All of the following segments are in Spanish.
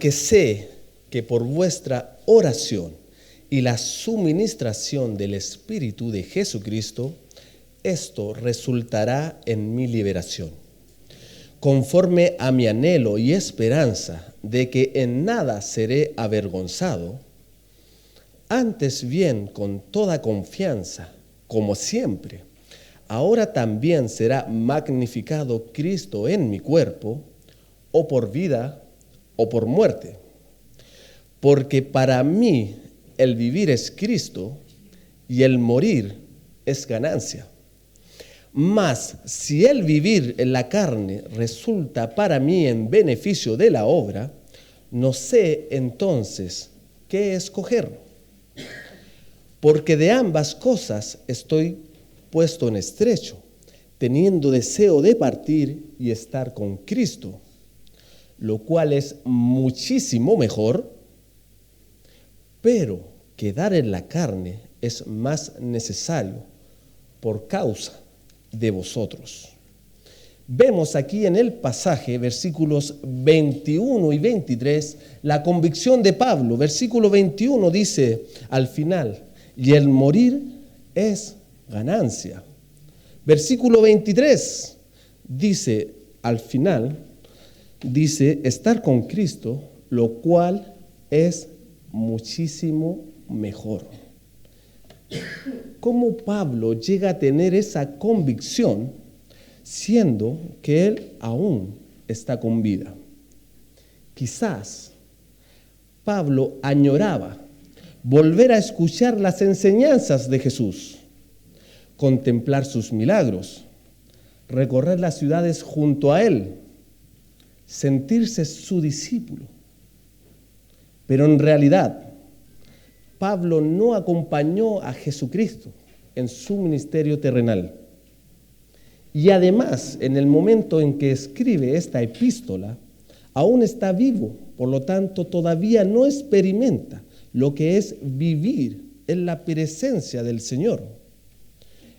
porque sé que por vuestra oración y la suministración del Espíritu de Jesucristo, esto resultará en mi liberación, conforme a mi anhelo y esperanza de que en nada seré avergonzado, antes bien con toda confianza, como siempre, ahora también será magnificado Cristo en mi cuerpo, o por vida o por muerte. Porque para mí el vivir es Cristo y el morir es ganancia. Mas si el vivir en la carne resulta para mí en beneficio de la obra, no sé entonces qué escoger. Porque de ambas cosas estoy puesto en estrecho, teniendo deseo de partir y estar con Cristo, lo cual es muchísimo mejor, pero quedar en la carne es más necesario por causa de vosotros. Vemos aquí en el pasaje, versículos 21 y 23, la convicción de Pablo. Versículo 21 dice al final, y el morir es ganancia. Versículo 23 dice al final, dice estar con Cristo, lo cual es muchísimo mejor. ¿Cómo Pablo llega a tener esa convicción siendo que él aún está con vida? Quizás Pablo añoraba volver a escuchar las enseñanzas de Jesús, contemplar sus milagros, recorrer las ciudades junto a él, sentirse su discípulo. Pero en realidad, Pablo no acompañó a Jesucristo en su ministerio terrenal. Y además, en el momento en que escribe esta epístola, aún está vivo, por lo tanto, todavía no experimenta lo que es vivir en la presencia del Señor.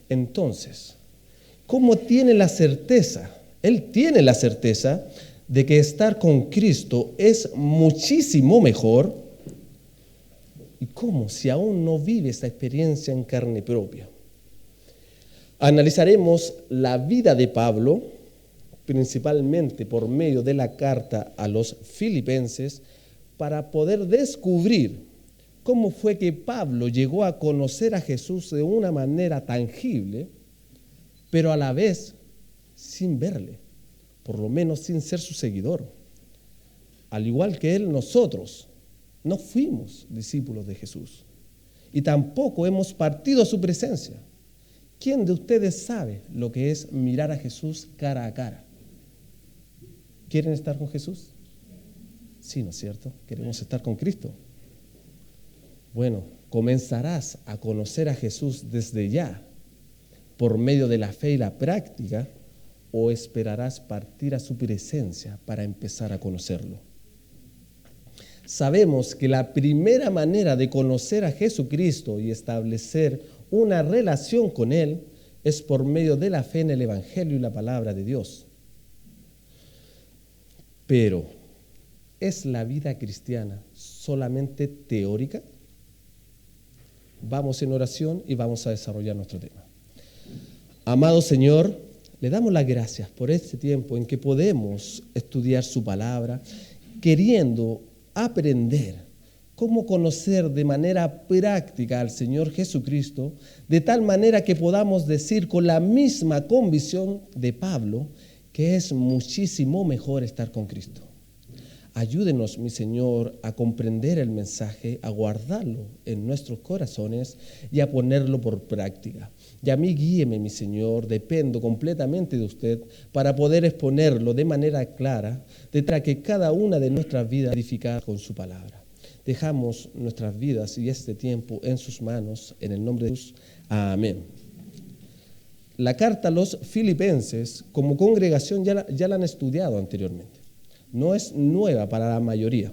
Entonces, ¿cómo tiene la certeza? Él tiene la certeza de que estar con Cristo es muchísimo mejor. ¿Y cómo si aún no vive esta experiencia en carne propia? Analizaremos la vida de Pablo, principalmente por medio de la carta a los Filipenses, para poder descubrir cómo fue que Pablo llegó a conocer a Jesús de una manera tangible, pero a la vez sin verle, por lo menos sin ser su seguidor. Al igual que él, nosotros no fuimos discípulos de Jesús y tampoco hemos partido a su presencia. ¿Quién de ustedes sabe lo que es mirar a Jesús cara a cara? ¿Quieren estar con Jesús? Sí, ¿no es cierto? Queremos estar con Cristo. Bueno, comenzarás a conocer a Jesús desde ya, por medio de la fe y la práctica, o esperarás partir a su presencia para empezar a conocerlo. Sabemos que la primera manera de conocer a Jesucristo y establecer una relación con Él es por medio de la fe en el Evangelio y la palabra de Dios. Pero, ¿es la vida cristiana solamente teórica? Vamos en oración y vamos a desarrollar nuestro tema. Amado Señor, le damos las gracias por este tiempo en que podemos estudiar su palabra, queriendo aprender cómo conocer de manera práctica al Señor Jesucristo, de tal manera que podamos decir con la misma convicción de Pablo que es muchísimo mejor estar con Cristo. Ayúdenos, mi Señor, a comprender el mensaje, a guardarlo en nuestros corazones y a ponerlo por práctica. Y a mí guíeme, mi Señor, dependo completamente de usted para poder exponerlo de manera clara, de tal que cada una de nuestras vidas edificadas con su palabra. Dejamos nuestras vidas y este tiempo en sus manos, en el nombre de Jesús. Amén. La carta a los Filipenses, como congregación, ya la han estudiado anteriormente. No es nueva para la mayoría,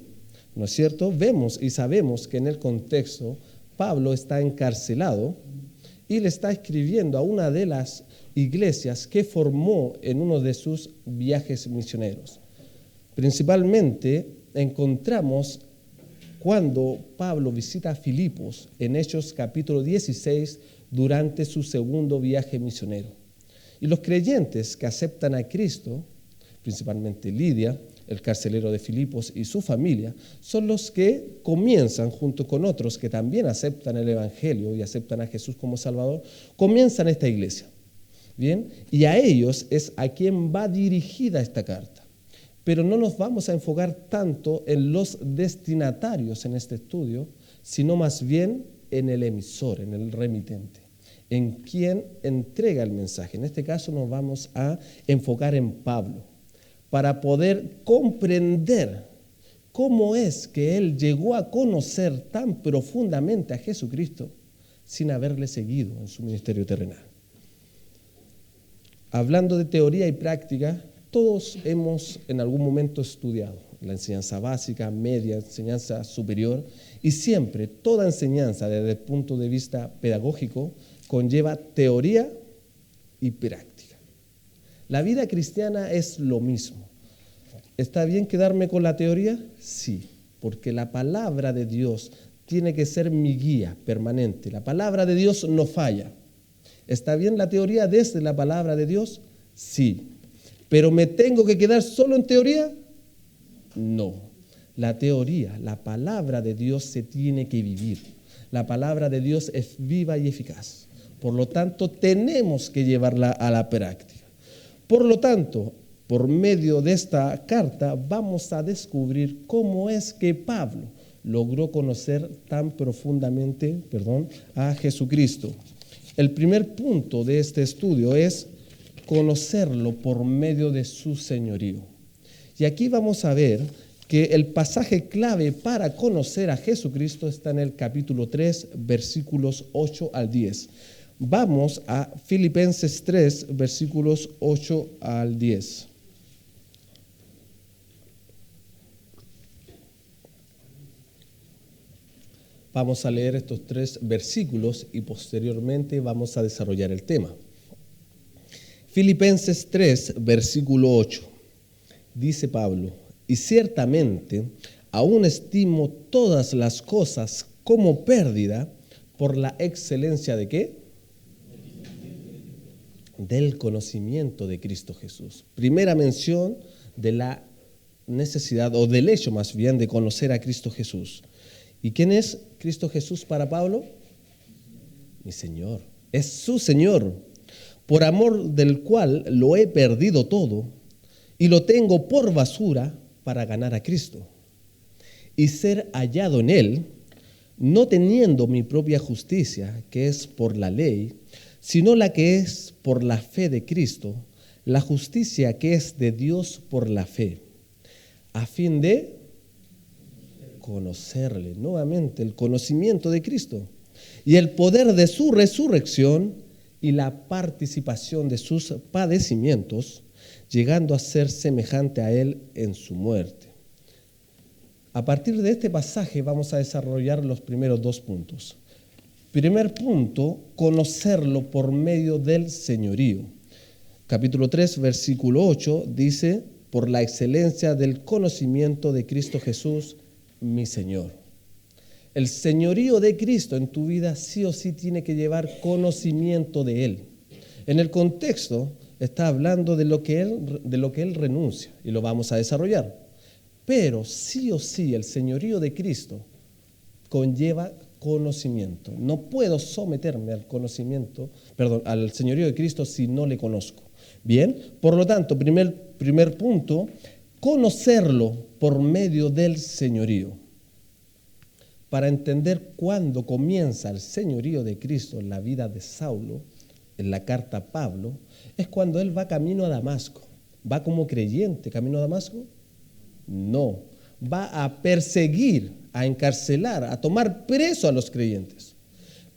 ¿no es cierto? Vemos y sabemos que en el contexto Pablo está encarcelado y le está escribiendo a una de las iglesias que formó en uno de sus viajes misioneros. Principalmente encontramos cuando Pablo visita a Filipos en Hechos capítulo 16 durante su segundo viaje misionero. Y los creyentes que aceptan a Cristo, principalmente Lidia, el carcelero de Filipos y su familia, son los que comienzan, junto con otros que también aceptan el Evangelio y aceptan a Jesús como Salvador, comienzan esta iglesia. Bien, y a ellos es a quien va dirigida esta carta. Pero no nos vamos a enfocar tanto en los destinatarios en este estudio, sino más bien en el emisor, en el remitente, en quien entrega el mensaje. En este caso nos vamos a enfocar en Pablo, para poder comprender cómo es que él llegó a conocer tan profundamente a Jesucristo sin haberle seguido en su ministerio terrenal. Hablando de teoría y práctica, todos hemos en algún momento estudiado la enseñanza básica, media, enseñanza superior, y siempre toda enseñanza desde el punto de vista pedagógico conlleva teoría y práctica. La vida cristiana es lo mismo. ¿Está bien quedarme con la teoría? Sí, porque la palabra de Dios tiene que ser mi guía permanente. La palabra de Dios no falla. ¿Está bien la teoría desde la palabra de Dios? Sí. ¿Pero me tengo que quedar solo en teoría? No. La teoría, la palabra de Dios se tiene que vivir. La palabra de Dios es viva y eficaz. Por lo tanto, tenemos que llevarla a la práctica. Por lo tanto, por medio de esta carta vamos a descubrir cómo es que Pablo logró conocer tan profundamente, a Jesucristo. El primer punto de este estudio es conocerlo por medio de su señorío. Y aquí vamos a ver que el pasaje clave para conocer a Jesucristo está en el capítulo 3, versículos 8 al 10. Vamos a Filipenses 3, versículos 8 al 10. Vamos a leer estos 3 versículos y posteriormente vamos a desarrollar el tema. Filipenses 3, versículo 8. Dice Pablo: y ciertamente aún estimo todas las cosas como pérdida por la excelencia ¿de qué? Del conocimiento de Cristo Jesús. Primera mención de la necesidad, o del hecho más bien, de conocer a Cristo Jesús. ¿Y quién es Cristo Jesús para Pablo? Mi Señor. Es su Señor, por amor del cual lo he perdido todo y lo tengo por basura para ganar a Cristo y ser hallado en Él, no teniendo mi propia justicia, que es por la ley, sino la que es por la fe de Cristo, la justicia que es de Dios por la fe, a fin de conocerle, nuevamente el conocimiento de Cristo y el poder de su resurrección y la participación de sus padecimientos, llegando a ser semejante a Él en su muerte. A partir de este pasaje vamos a desarrollar los primeros 2 puntos. Primer punto, conocerlo por medio del señorío. Capítulo 3, versículo 8 dice: por la excelencia del conocimiento de Cristo Jesús, mi Señor. El señorío de Cristo en tu vida sí o sí tiene que llevar conocimiento de Él. En el contexto está hablando de lo que Él renuncia, y lo vamos a desarrollar. Pero sí o sí el señorío de Cristo conlleva conocimiento. No puedo someterme al señorío de Cristo si no le conozco. Bien, por lo tanto, primer punto, conocerlo por medio del señorío. Para entender cuándo comienza el señorío de Cristo en la vida de Saulo, en la carta a Pablo, es cuando él va camino a Damasco. ¿Va como creyente camino a Damasco? No, va a perseguir, a encarcelar, a tomar preso a los creyentes.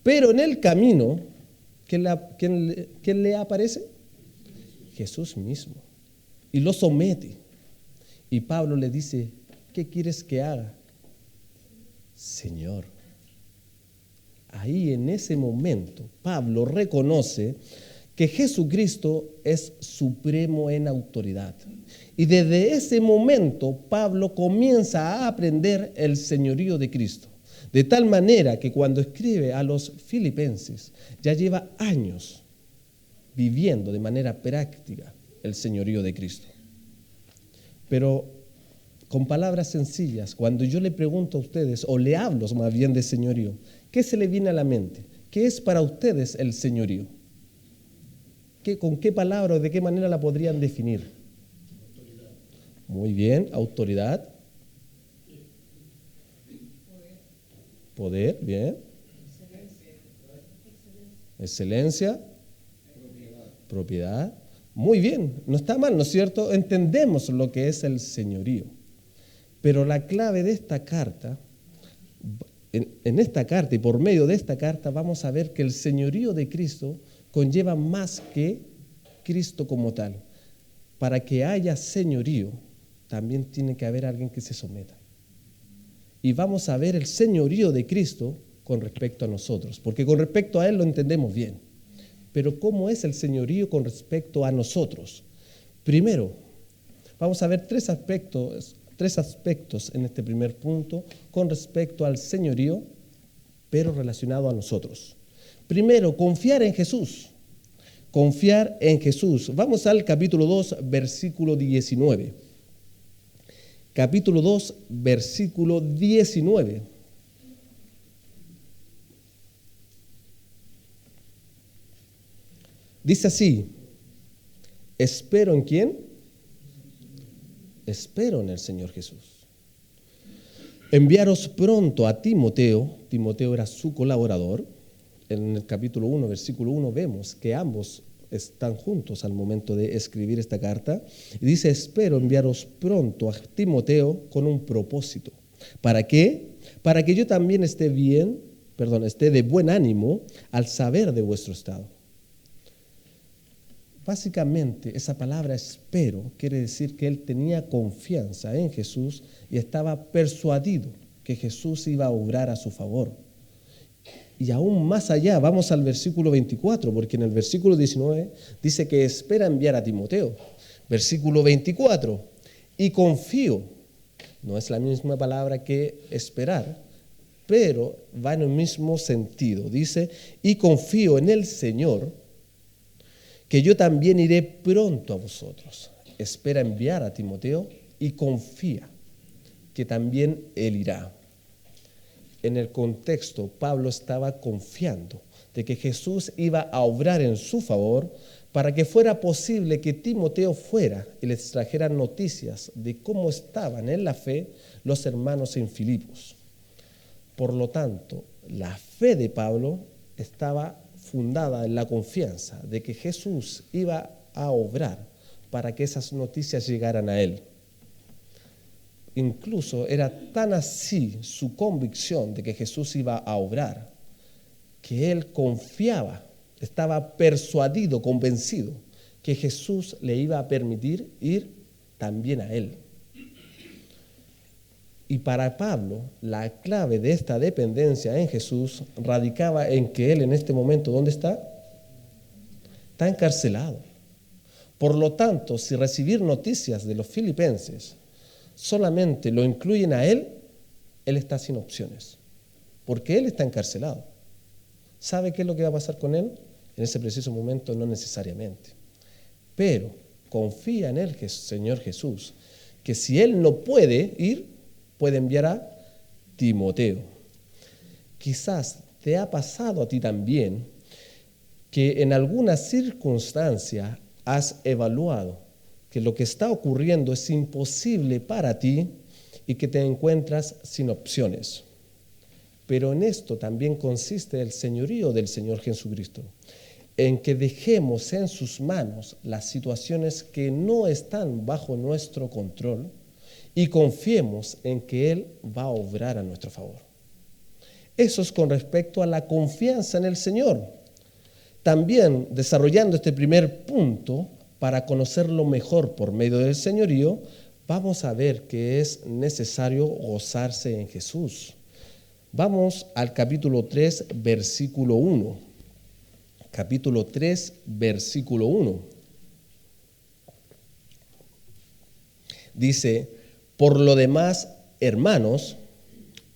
Pero en el camino, ¿quién le aparece? Jesús mismo. Y lo somete. Y Pablo le dice: ¿qué quieres que haga? Señor. Ahí en ese momento Pablo reconoce que Jesucristo es supremo en autoridad. Y desde ese momento Pablo comienza a aprender el señorío de Cristo. De tal manera que cuando escribe a los filipenses ya lleva años viviendo de manera práctica el señorío de Cristo. Pero con palabras sencillas, cuando yo le pregunto a ustedes, o le hablo más bien de señorío, ¿qué se le viene a la mente? ¿Qué es para ustedes el señorío? ¿Con qué palabra o de qué manera la podrían definir? Autoridad. Muy bien, autoridad. Poder, bien. Excelencia. Propiedad. Muy bien, no está mal, ¿no es cierto? Entendemos lo que es el señorío. Pero la clave de esta carta, en esta carta y por medio de esta carta, vamos a ver que el señorío de Cristo conlleva más que Cristo como tal. Para que haya señorío, también tiene que haber alguien que se someta. Y vamos a ver el señorío de Cristo con respecto a nosotros, porque con respecto a Él lo entendemos bien. Pero ¿cómo es el señorío con respecto a nosotros? Primero, vamos a ver tres aspectos en este primer punto con respecto al señorío, pero relacionado a nosotros. Primero, confiar en Jesús. Confiar en Jesús. Vamos al capítulo 2, versículo 19. Capítulo 2, versículo 19. Dice así, ¿espero en quién? Espero en el Señor Jesús. Enviaros pronto a Timoteo. Timoteo era su colaborador. En el capítulo 1, versículo 1, vemos que ambos están juntos al momento de escribir esta carta. Y dice, espero enviaros pronto a Timoteo con un propósito. ¿Para qué? Para que yo también esté de buen ánimo al saber de vuestro estado. Básicamente, esa palabra espero quiere decir que él tenía confianza en Jesús y estaba persuadido que Jesús iba a obrar a su favor. Y aún más allá, vamos al versículo 24, porque en el versículo 19 dice que espera enviar a Timoteo. Versículo 24, y confío, no es la misma palabra que esperar, pero va en el mismo sentido. Dice, y confío en el Señor, que yo también iré pronto a vosotros. Espera enviar a Timoteo y confía que también él irá. En el contexto, Pablo estaba confiando de que Jesús iba a obrar en su favor para que fuera posible que Timoteo fuera y les trajera noticias de cómo estaban en la fe los hermanos en Filipos. Por lo tanto, la fe de Pablo estaba fundada en la confianza de que Jesús iba a obrar para que esas noticias llegaran a él. Incluso era tan así su convicción de que Jesús iba a obrar, que él confiaba, estaba persuadido, convencido, que Jesús le iba a permitir ir también a él. Y para Pablo, la clave de esta dependencia en Jesús radicaba en que él en este momento, ¿dónde está? Está encarcelado. Por lo tanto, si recibir noticias de los filipenses solamente lo incluyen a él está sin opciones, porque él está encarcelado. ¿Sabe qué es lo que va a pasar con él? En ese preciso momento no necesariamente. Pero confía en el Señor Jesús, que si él no puede ir, puede enviar a Timoteo. Quizás te ha pasado a ti también que en alguna circunstancia has evaluado que lo que está ocurriendo es imposible para ti y que te encuentras sin opciones. Pero en esto también consiste el señorío del Señor Jesucristo, en que dejemos en sus manos las situaciones que no están bajo nuestro control y confiemos en que Él va a obrar a nuestro favor. Eso es con respecto a la confianza en el Señor. También, desarrollando este primer punto, para conocerlo mejor por medio del señorío, vamos a ver que es necesario gozarse en Jesús. Vamos al capítulo 3, versículo 1. capítulo 3, versículo 1. Dice, por lo demás, hermanos,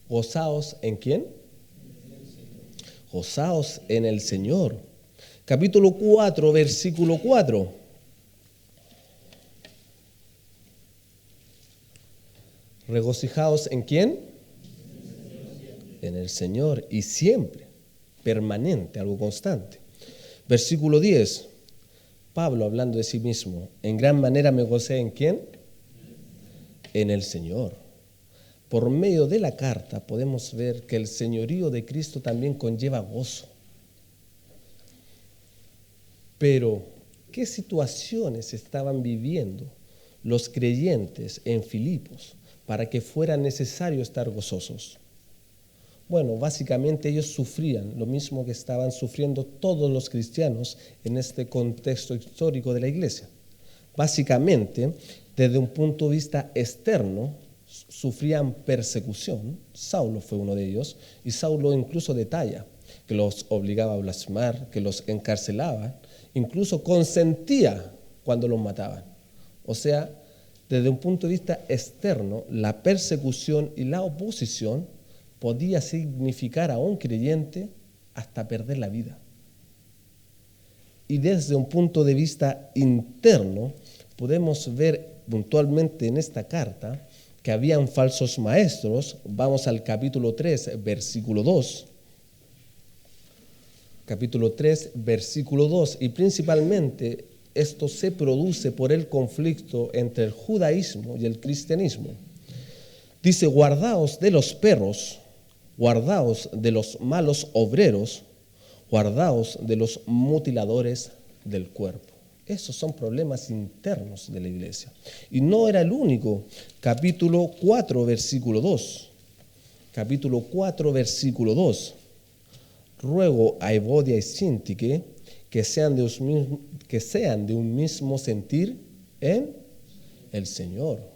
gozaos ¿en quién? Gozaos en el Señor. Capítulo 4, versículo 4. Regocijaos ¿en quién? En el Señor, y siempre, permanente, algo constante. Versículo 10. Pablo hablando de sí mismo, en gran manera me gocé ¿en quién? En el Señor. Por medio de la carta podemos ver que el señorío de Cristo también conlleva gozo. Pero, ¿qué situaciones estaban viviendo los creyentes en Filipos para que fuera necesario estar gozosos? Bueno, básicamente ellos sufrían lo mismo que estaban sufriendo todos los cristianos en este contexto histórico de la iglesia. Básicamente, desde un punto de vista externo, sufrían persecución. Saulo fue uno de ellos, y Saulo incluso detalla que los obligaba a blasfemar, que los encarcelaba, incluso consentía cuando los mataban. O sea, desde un punto de vista externo, la persecución y la oposición podía significar a un creyente hasta perder la vida. Y desde un punto de vista interno, podemos ver puntualmente en esta carta que habían falsos maestros. Vamos al capítulo 3, versículo 2. Capítulo 3, versículo 2. Y principalmente esto se produce por el conflicto entre el judaísmo y el cristianismo. Dice, guardaos de los perros, guardaos de los malos obreros, guardaos de los mutiladores del cuerpo. Esos son problemas internos de la iglesia. Y no era el único. Capítulo 4, versículo 2. Capítulo 4, versículo 2. Ruego a Evodia y Síntique que sean de un mismo sentir en el Señor.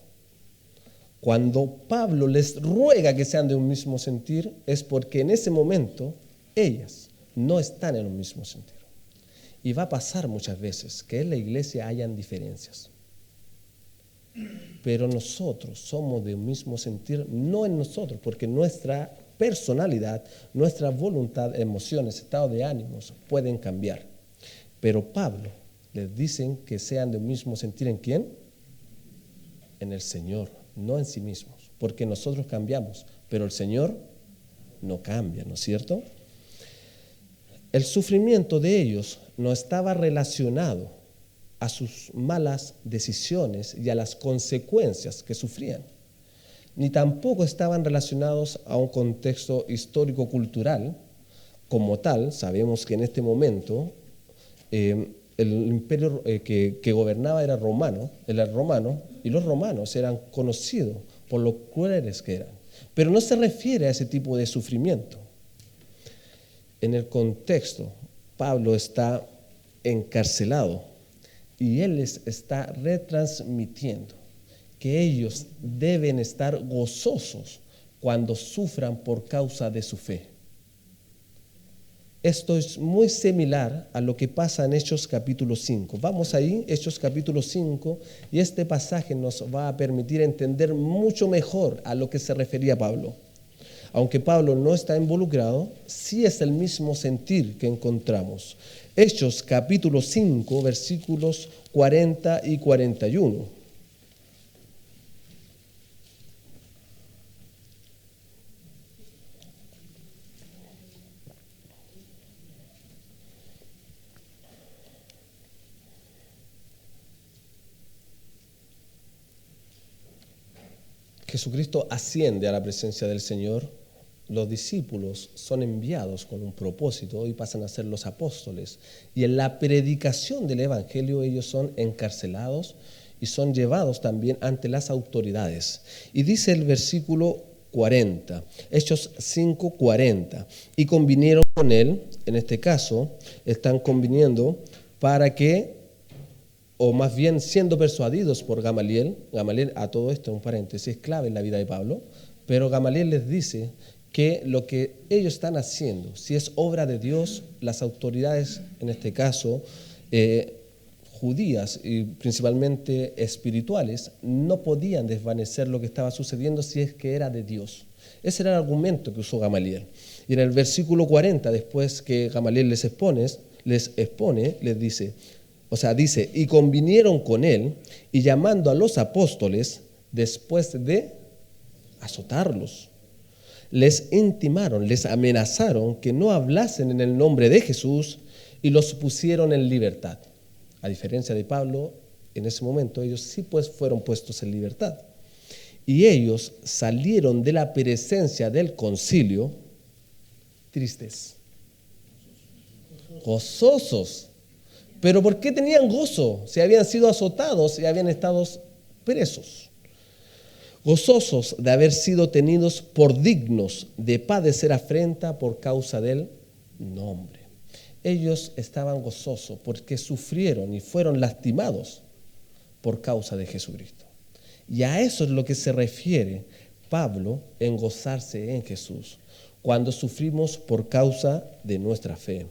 Cuando Pablo les ruega que sean de un mismo sentir, es porque en ese momento ellas no están en un mismo sentir. Y va a pasar muchas veces que en la iglesia hayan diferencias. Pero nosotros somos de un mismo sentir, no en nosotros, porque nuestra personalidad, nuestra voluntad, emociones, estado de ánimos pueden cambiar. Pero Pablo les dice que sean de un mismo sentir ¿en quién? En el Señor, no en sí mismos, porque nosotros cambiamos, pero el Señor no cambia, ¿no es cierto? El sufrimiento de ellos no estaba relacionado a sus malas decisiones y a las consecuencias que sufrían, ni tampoco estaban relacionados a un contexto histórico-cultural como tal. Sabemos que en este momento el imperio que gobernaba era romano, y los romanos eran conocidos por lo crueles que eran. Pero no se refiere a ese tipo de sufrimiento. En el contexto, Pablo está encarcelado y él les está retransmitiendo que ellos deben estar gozosos cuando sufran por causa de su fe. Esto es muy similar a lo que pasa en Hechos capítulo 5. Vamos ahí, Hechos capítulo 5, y este pasaje nos va a permitir entender mucho mejor a lo que se refería Pablo. Aunque Pablo no está involucrado, sí es el mismo sentir que encontramos. Hechos capítulo 5, versículos 40 y 41. Jesucristo asciende a la presencia del Señor. Los discípulos son enviados con un propósito y pasan a ser los apóstoles. Y en la predicación del Evangelio ellos son encarcelados y son llevados también ante las autoridades. Y dice el versículo 40, Hechos 5:40, y convinieron con él, en este caso, están conviniendo para que, o más bien siendo persuadidos por Gamaliel, a todo esto, un paréntesis, es clave en la vida de Pablo, pero Gamaliel les dice que lo que ellos están haciendo, si es obra de Dios, las autoridades, en este caso, judías y principalmente espirituales, no podían desvanecer lo que estaba sucediendo si es que era de Dios. Ese era el argumento que usó Gamaliel. Y en el versículo 40, después que Gamaliel les expone, les dice, y convinieron con él, y llamando a los apóstoles, después de azotarlos, les intimaron, les amenazaron que no hablasen en el nombre de Jesús y los pusieron en libertad. A diferencia de Pablo, en ese momento ellos sí pues fueron puestos en libertad. Y ellos salieron de la presencia del concilio tristes, gozosos. ¿Pero por qué tenían gozo? Si habían sido azotados y habían estado presos. Gozosos de haber sido tenidos por dignos de padecer afrenta por causa del nombre. Ellos estaban gozosos porque sufrieron y fueron lastimados por causa de Jesucristo. Y a eso es lo que se refiere Pablo en gozarse en Jesús, cuando sufrimos por causa de nuestra fe.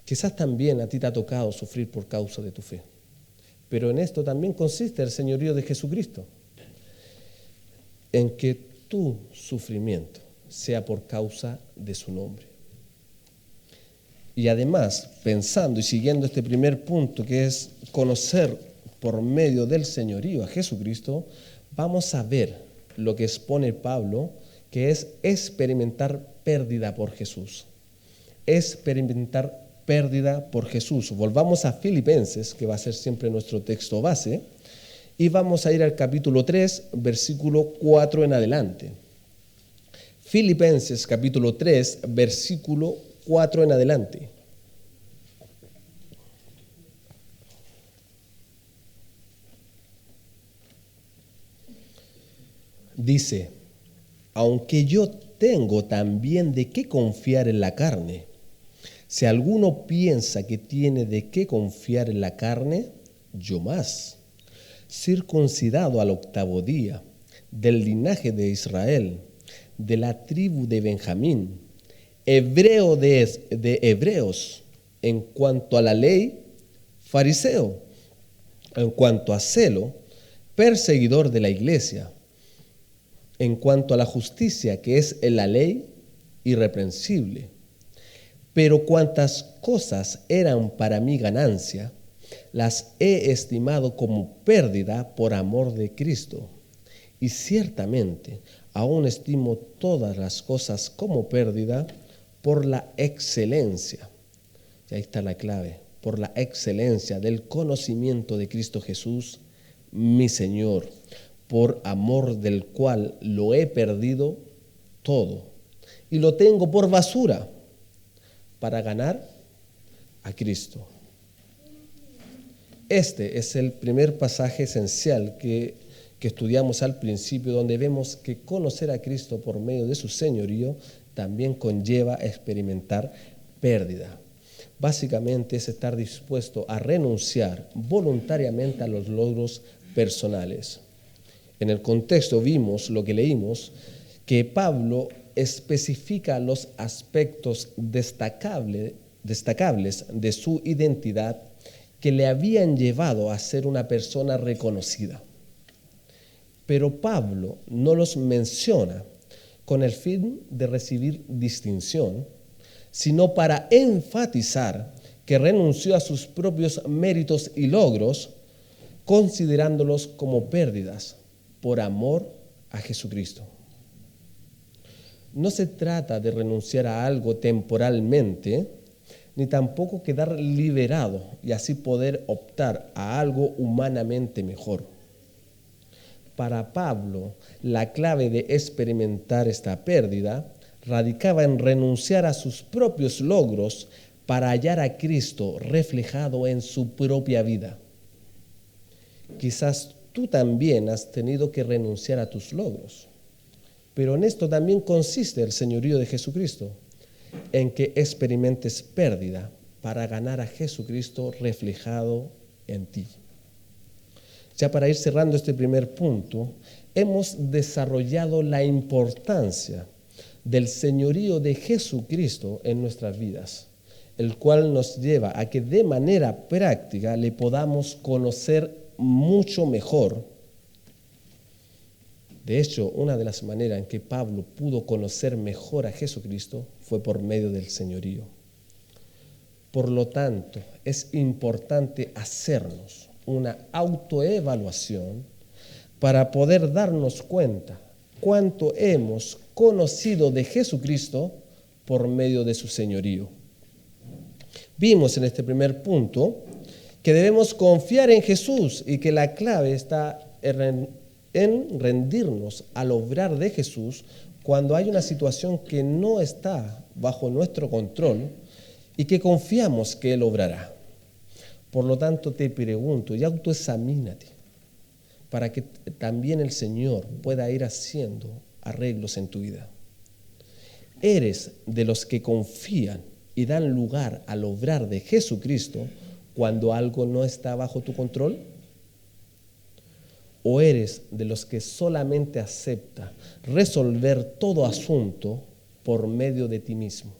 Quizás también a ti te ha tocado sufrir por causa de tu fe, pero en esto también consiste el señorío de Jesucristo, en que tu sufrimiento sea por causa de su nombre. Y además, pensando y siguiendo este primer punto, que es conocer por medio del señorío a Jesucristo, vamos a ver lo que expone Pablo, que es experimentar pérdida por Jesús. Experimentar pérdida por Jesús. Volvamos a Filipenses, que va a ser siempre nuestro texto base, y vamos a ir al capítulo 3, versículo 4 en adelante. Filipenses capítulo 3, versículo 4 en adelante. Dice, aunque yo tengo también de qué confiar en la carne, si alguno piensa que tiene de qué confiar en la carne, yo más, circuncidado al 8º día, del linaje de Israel, de la tribu de Benjamín, hebreo de hebreos, en cuanto a la ley, fariseo, en cuanto a celo, perseguidor de la iglesia, en cuanto a la justicia que es en la ley, irreprensible. Pero cuantas cosas eran para mí ganancia, las he estimado como pérdida por amor de Cristo. Y ciertamente aún estimo todas las cosas como pérdida por la excelencia. Y ahí está la clave, por la excelencia del conocimiento de Cristo Jesús, mi Señor, por amor del cual lo he perdido todo y lo tengo por basura para ganar a Cristo. Este es el primer pasaje esencial que estudiamos al principio, donde vemos que conocer a Cristo por medio de su señorío también conlleva experimentar pérdida. Básicamente es estar dispuesto a renunciar voluntariamente a los logros personales. En el contexto vimos lo que leímos, que Pablo especifica los aspectos destacables de su identidad que le habían llevado a ser una persona reconocida. Pero Pablo no los menciona con el fin de recibir distinción, sino para enfatizar que renunció a sus propios méritos y logros, considerándolos como pérdidas por amor a Jesucristo. No se trata de renunciar a algo temporalmente, ni tampoco quedar liberado y así poder optar a algo humanamente mejor. Para Pablo, la clave de experimentar esta pérdida radicaba en renunciar a sus propios logros para hallar a Cristo reflejado en su propia vida. Quizás tú también has tenido que renunciar a tus logros, pero en esto también consiste el señorío de Jesucristo, en que experimentes pérdida para ganar a Jesucristo reflejado en ti. Ya para ir cerrando este primer punto, hemos desarrollado la importancia del señorío de Jesucristo en nuestras vidas, el cual nos lleva a que de manera práctica le podamos conocer mucho mejor. De hecho, una de las maneras en que Pablo pudo conocer mejor a Jesucristo fue por medio del señorío. Por lo tanto, es importante hacernos una autoevaluación para poder darnos cuenta cuánto hemos conocido de Jesucristo por medio de su señorío. Vimos en este primer punto que debemos confiar en Jesús y que la clave está en rendirnos al obrar de Jesús cuando hay una situación que no está bajo nuestro control y que confiamos que Él obrará. Por lo tanto, te pregunto y autoexamínate para que también el Señor pueda ir haciendo arreglos en tu vida. ¿Eres de los que confían y dan lugar al obrar de Jesucristo cuando algo no está bajo tu control? ¿O eres de los que solamente acepta resolver todo asunto por medio de ti mismo?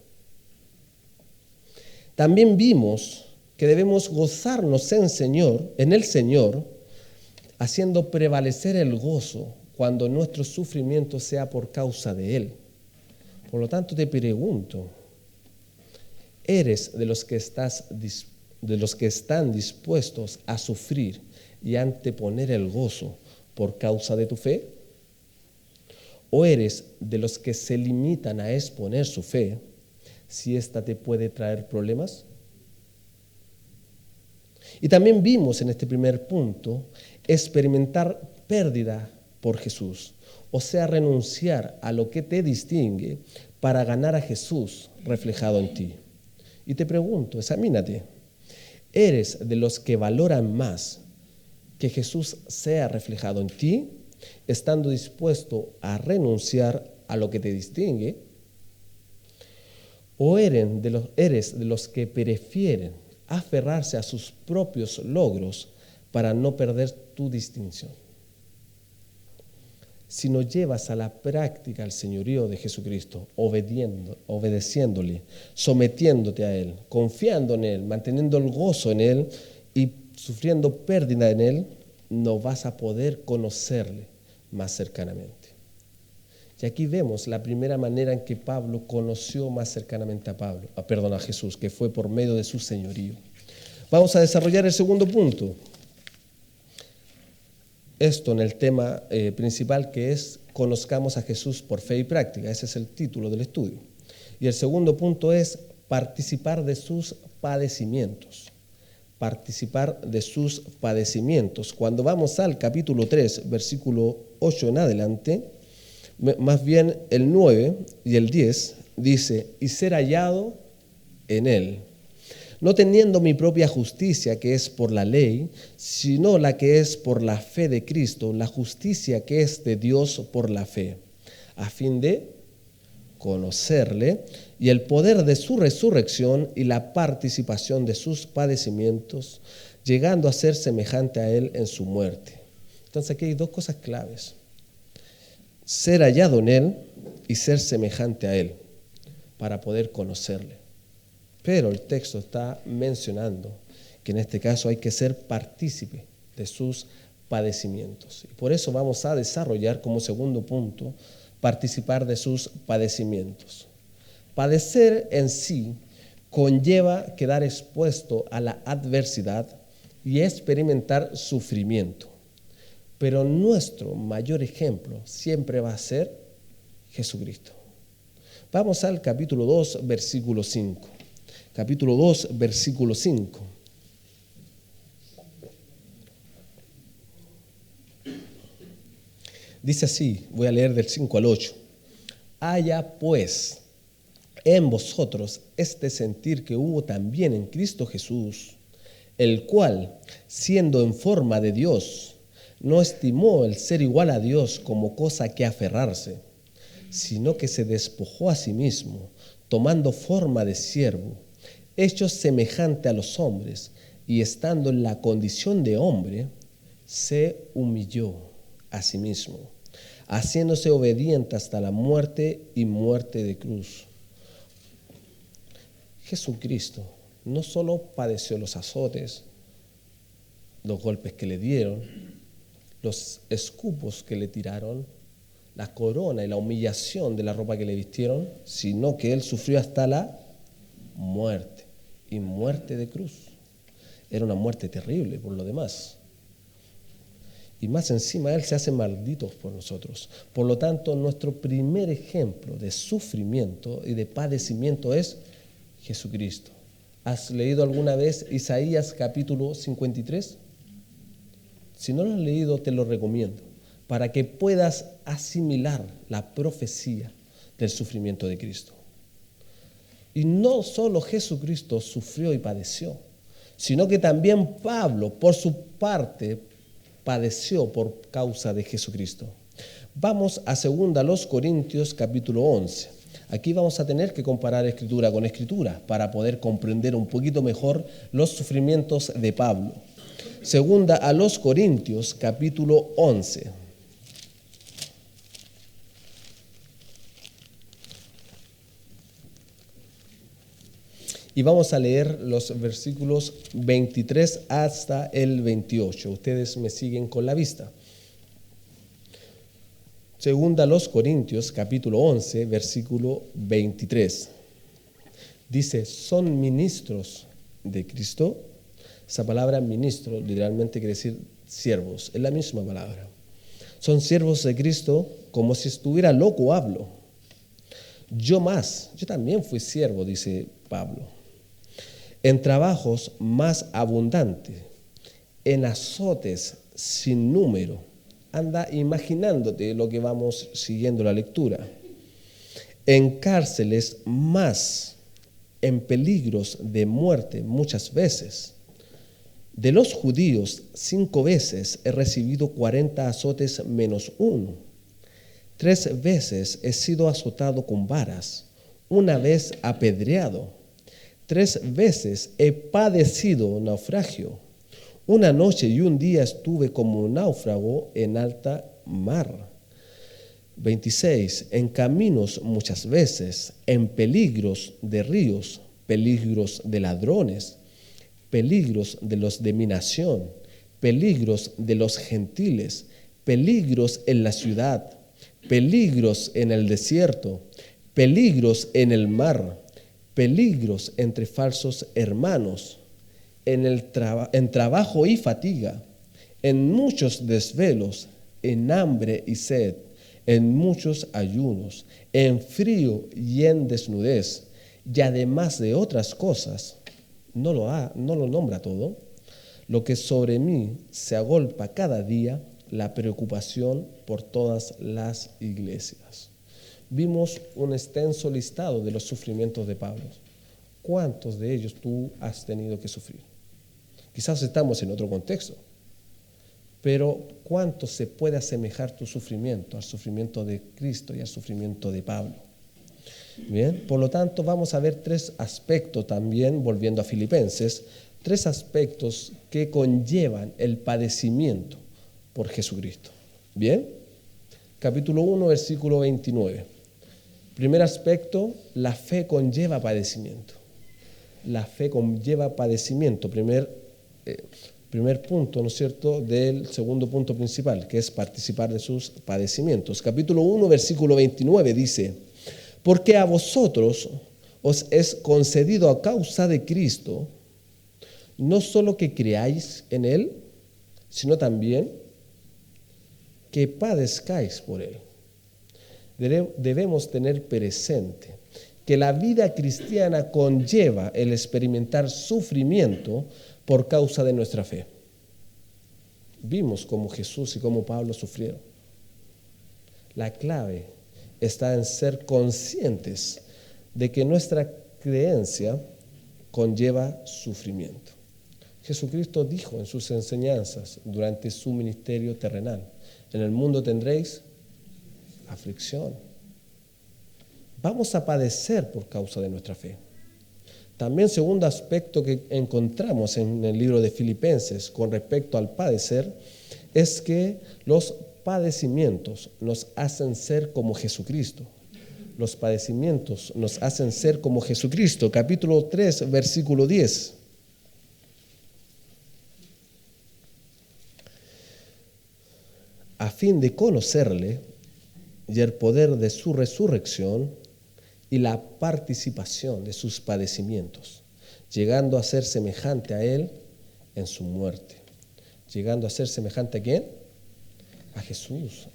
También vimos que debemos gozarnos en el Señor, haciendo prevalecer el gozo cuando nuestro sufrimiento sea por causa de Él. Por lo tanto, te pregunto, ¿eres de los que están dispuestos a sufrir y anteponer el gozo por causa de tu fe? ¿O eres de los que se limitan a exponer su fe si ésta te puede traer problemas? Y también vimos en este primer punto experimentar pérdida por Jesús, o sea, renunciar a lo que te distingue para ganar a Jesús reflejado en ti. Y te pregunto, examínate, ¿eres de los que valoran más que Jesús sea reflejado en ti, estando dispuesto a renunciar a lo que te distingue? ¿O eres de los que prefieren aferrarse a sus propios logros para no perder tu distinción? Si no llevas a la práctica el señorío de Jesucristo, obedeciéndole, sometiéndote a Él, confiando en Él, manteniendo el gozo en Él y sufriendo pérdida en Él, no vas a poder conocerle más cercanamente. Y aquí vemos la primera manera en que Pablo conoció más cercanamente a Jesús, que fue por medio de su señorío. Vamos a desarrollar el segundo punto. Esto en el tema principal, que es conozcamos a Jesús por fe y práctica. Ese es el título del estudio. Y el segundo punto es participar de sus padecimientos. Participar de sus padecimientos. Cuando vamos al capítulo 3, versículo 8 en adelante, más bien el 9 y el 10, dice, y ser hallado en Él, no teniendo mi propia justicia que es por la ley, sino la que es por la fe de Cristo, la justicia que es de Dios por la fe, a fin de conocerle y el poder de su resurrección y la participación de sus padecimientos, llegando a ser semejante a Él en su muerte. Entonces aquí hay dos cosas claves: ser hallado en Él y ser semejante a Él, para poder conocerle. Pero el texto está mencionando que en este caso hay que ser partícipe de sus padecimientos. Y por eso vamos a desarrollar como segundo punto, participar de sus padecimientos. Padecer en sí conlleva quedar expuesto a la adversidad y experimentar sufrimiento. Pero nuestro mayor ejemplo siempre va a ser Jesucristo. Vamos al capítulo 2, versículo 5. Capítulo 2, versículo 5. Dice así, voy a leer del 5 al 8. Haya pues en vosotros este sentir que hubo también en Cristo Jesús, el cual, siendo en forma de Dios, no estimó el ser igual a Dios como cosa que aferrarse, sino que se despojó a sí mismo, tomando forma de siervo, hecho semejante a los hombres, y estando en la condición de hombre, se humilló a sí mismo, haciéndose obediente hasta la muerte y muerte de cruz. Jesucristo no solo padeció los azotes, los golpes que le dieron, los escupos que le tiraron, la corona y la humillación de la ropa que le vistieron, sino que Él sufrió hasta la muerte, y muerte de cruz. Era una muerte terrible por lo demás. Y más encima Él se hace maldito por nosotros. Por lo tanto, nuestro primer ejemplo de sufrimiento y de padecimiento es Jesucristo. ¿Has leído alguna vez Isaías capítulo 53? Si no lo has leído, te lo recomiendo, para que puedas asimilar la profecía del sufrimiento de Cristo. Y no solo Jesucristo sufrió y padeció, sino que también Pablo, por su parte, padeció por causa de Jesucristo. Vamos a 2 Corintios capítulo 11. Aquí vamos a tener que comparar escritura con escritura para poder comprender un poquito mejor los sufrimientos de Pablo. 2 Corintios capítulo 11. Y vamos a leer los versículos 23 hasta el 28. Ustedes me siguen con la vista. 2 Corintios capítulo 11, versículo 23. Dice, ¿son ministros de Cristo? Esa palabra ministro literalmente quiere decir siervos. Es la misma palabra. Son siervos de Cristo, como si estuviera loco hablo. Yo también fui siervo, dice Pablo. En trabajos más abundantes, en azotes sin número. Anda imaginándote lo que vamos siguiendo la lectura. En cárceles más, en peligros de muerte muchas veces. De los judíos 5 veces he recibido 40 azotes menos 1. 3 veces he sido azotado con varas, 1 vez apedreado. 3 veces he padecido naufragio. 1 noche y 1 día estuve como un náufrago en alta mar. 26. En caminos muchas veces, en peligros de ríos, peligros de ladrones, peligros de los de mi nación, peligros de los gentiles, peligros en la ciudad, peligros en el desierto, peligros en el mar, peligros entre falsos hermanos, en trabajo y fatiga, en muchos desvelos, en hambre y sed, en muchos ayunos, en frío y en desnudez, y además de otras cosas, no lo nombra todo, lo que sobre mí se agolpa cada día, la preocupación por todas las iglesias. Vimos un extenso listado de los sufrimientos de Pablo. ¿Cuántos de ellos tú has tenido que sufrir? Quizás estamos en otro contexto, pero ¿cuánto se puede asemejar tu sufrimiento al sufrimiento de Cristo y al sufrimiento de Pablo? Bien, por lo tanto vamos a ver 3 aspectos también, volviendo a Filipenses, 3 aspectos que conllevan el padecimiento por Jesucristo. Bien, capítulo 1, versículo 29. Primer aspecto, la fe conlleva padecimiento. La fe conlleva padecimiento. Primer punto, ¿no es cierto?, del segundo punto principal, que es participar de sus padecimientos. Capítulo 1, versículo 29 dice, porque a vosotros os es concedido a causa de Cristo, no solo que creáis en Él, sino también que padezcáis por Él. Debemos tener presente que la vida cristiana conlleva el experimentar sufrimiento por causa de nuestra fe. Vimos cómo Jesús y cómo Pablo sufrieron. La clave está en ser conscientes de que nuestra creencia conlleva sufrimiento. Jesucristo dijo en sus enseñanzas durante su ministerio terrenal, en el mundo tendréis aflicción. Vamos a padecer por causa de nuestra fe. También segundo aspecto que encontramos en el libro de Filipenses con respecto al padecer es que los padecimientos nos hacen ser como Jesucristo. Los padecimientos nos hacen ser como Jesucristo. Capítulo 3, versículo 10. A fin de conocerle y el poder de su resurrección y la participación de sus padecimientos, llegando a ser semejante a él en su muerte. Llegando a ser semejante ¿a quién? A Jesús.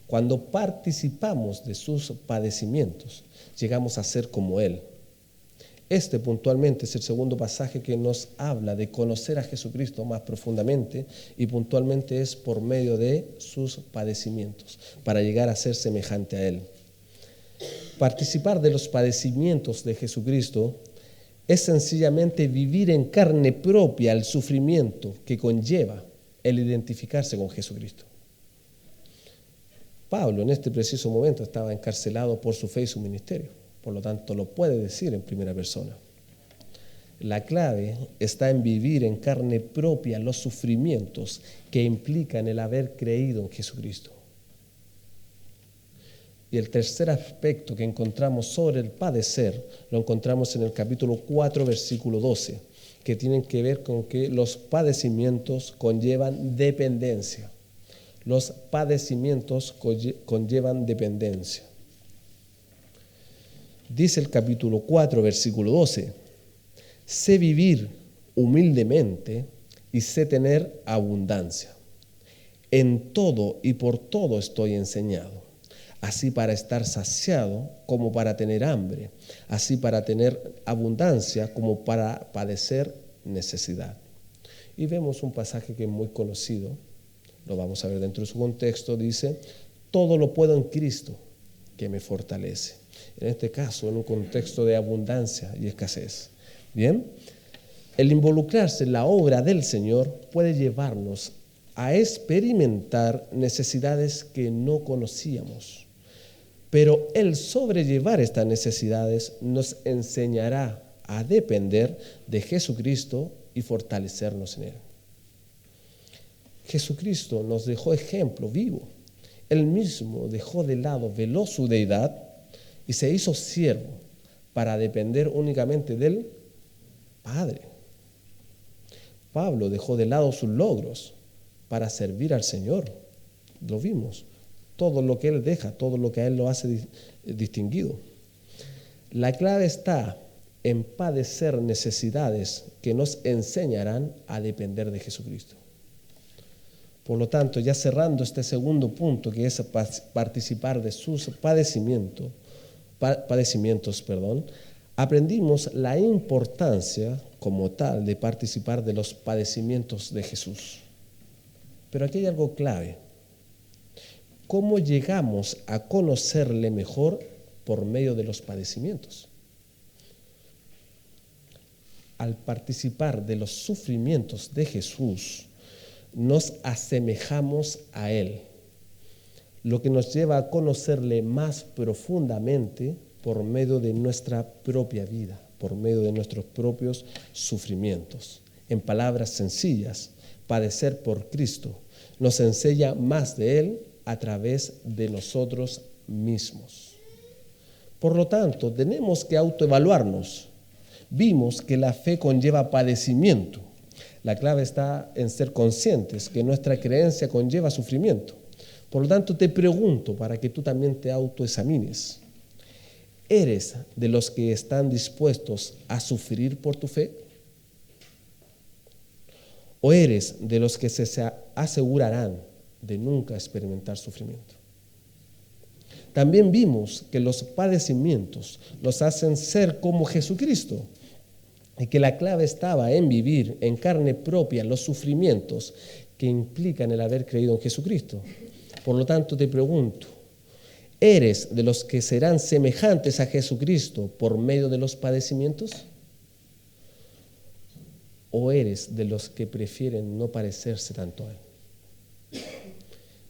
Cuando participamos de sus padecimientos, llegamos a ser como él. Este puntualmente es el segundo pasaje que nos habla de conocer a Jesucristo más profundamente, y puntualmente es por medio de sus padecimientos, para llegar a ser semejante a él. Participar de los padecimientos de Jesucristo es sencillamente vivir en carne propia el sufrimiento que conlleva el identificarse con Jesucristo. Pablo en este preciso momento estaba encarcelado por su fe y su ministerio. Por lo tanto, lo puede decir en primera persona. La clave está en vivir en carne propia los sufrimientos que implican el haber creído en Jesucristo. Y el tercer aspecto que encontramos sobre el padecer lo encontramos en el capítulo 4, versículo 12, que tienen que ver con que los padecimientos conllevan dependencia. Los padecimientos conllevan dependencia. Dice el capítulo 4, versículo 12, sé vivir humildemente y sé tener abundancia. En todo y por todo estoy enseñado, así para estar saciado como para tener hambre, así para tener abundancia como para padecer necesidad. Y vemos un pasaje que es muy conocido, lo vamos a ver dentro de su contexto, dice, todo lo puedo en Cristo que me fortalece. En este caso, en un contexto de abundancia y escasez. Bien, el involucrarse en la obra del Señor puede llevarnos a experimentar necesidades que no conocíamos. Pero el sobrellevar estas necesidades nos enseñará a depender de Jesucristo y fortalecernos en Él. Jesucristo nos dejó ejemplo vivo. Él mismo dejó de lado, veló su deidad y se hizo siervo para depender únicamente del Padre. Pablo dejó de lado sus logros para servir al Señor. Lo vimos. Todo lo que él deja, todo lo que a él lo hace distinguido. La clave está en padecer necesidades que nos enseñarán a depender de Jesucristo. Por lo tanto, ya cerrando este segundo punto, que es participar de sus padecimientos, aprendimos la importancia como tal de participar de los padecimientos de Jesús. Pero aquí hay algo clave. ¿Cómo llegamos a conocerle mejor por medio de los padecimientos? Al participar de los sufrimientos de Jesús, nos asemejamos a Él, lo que nos lleva a conocerle más profundamente por medio de nuestra propia vida, por medio de nuestros propios sufrimientos. En palabras sencillas, padecer por Cristo nos enseña más de Él a través de nosotros mismos. Por lo tanto, tenemos que autoevaluarnos. Vimos que la fe conlleva padecimiento. La clave está en ser conscientes que nuestra creencia conlleva sufrimiento. Por lo tanto, te pregunto para que tú también te autoexamines. ¿Eres de los que están dispuestos a sufrir por tu fe? ¿O eres de los que se asegurarán de nunca experimentar sufrimiento? También vimos que los padecimientos nos hacen ser como Jesucristo y que la clave estaba en vivir en carne propia los sufrimientos que implican el haber creído en Jesucristo. Por lo tanto, te pregunto, ¿eres de los que serán semejantes a Jesucristo por medio de los padecimientos? ¿O eres de los que prefieren no parecerse tanto a Él?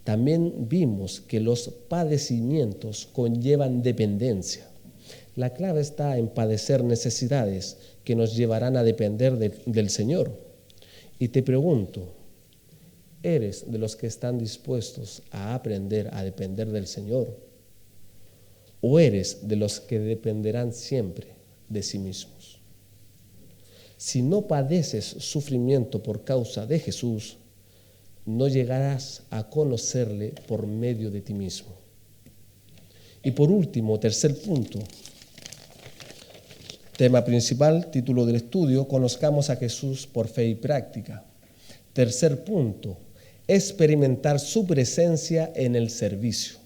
También vimos que los padecimientos conllevan dependencia. La clave está en padecer necesidades que nos llevarán a depender del Señor. Y te pregunto, ¿Eres de los que están dispuestos a aprender a depender del Señor? ¿O eres de los que dependerán siempre de sí mismos? Si no padeces sufrimiento por causa de Jesús, no llegarás a conocerle por medio de ti mismo. Y por último, tercer punto, tema principal, título del estudio, conozcamos a Jesús por fe y práctica. Tercer punto, experimentar su presencia en el servicio.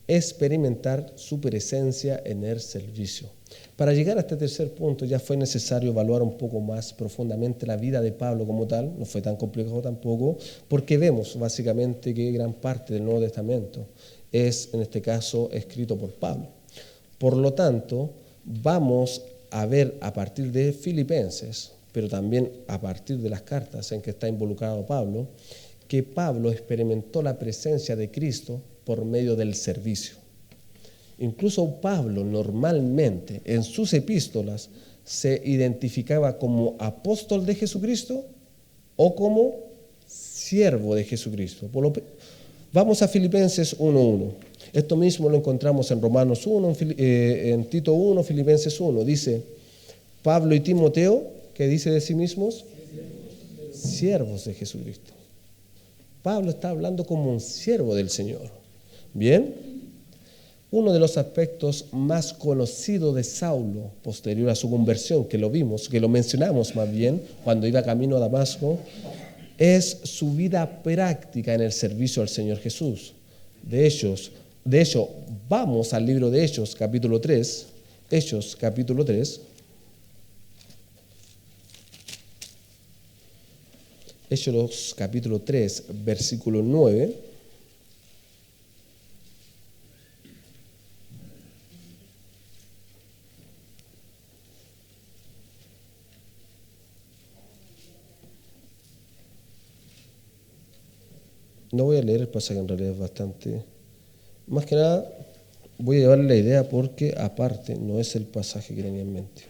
Experimentar su presencia en el servicio. Para llegar a este tercer punto ya fue necesario evaluar un poco más profundamente la vida de Pablo como tal, no fue tan complicado tampoco, porque vemos básicamente que gran parte del Nuevo Testamento es, en este caso, escrito por Pablo. Por lo tanto, vamos a ver a partir de Filipenses, pero también a partir de las cartas en que está involucrado Pablo, que Pablo experimentó la presencia de Cristo por medio del servicio. Incluso Pablo normalmente en sus epístolas se identificaba como apóstol de Jesucristo o como siervo de Jesucristo. Vamos a Filipenses 1:1. Esto mismo lo encontramos en Romanos 1, en Tito 1, Filipenses 1. Dice, Pablo y Timoteo, ¿qué dice de sí mismos? Siervos de Jesucristo. Pablo está hablando como un siervo del Señor. Bien. Uno de los aspectos más conocidos de Saulo, posterior a su conversión, que lo vimos, que lo mencionamos más bien, cuando iba camino a Damasco, es su vida práctica en el servicio al Señor Jesús. De hecho, vamos al libro de Hechos, capítulo 3, Hechos, capítulo 3. Hechos, capítulo 3, versículo 9. No voy a leer el pasaje, en realidad es bastante... Más que nada, voy a llevarle la idea porque, aparte, no es el pasaje que tenía en mente.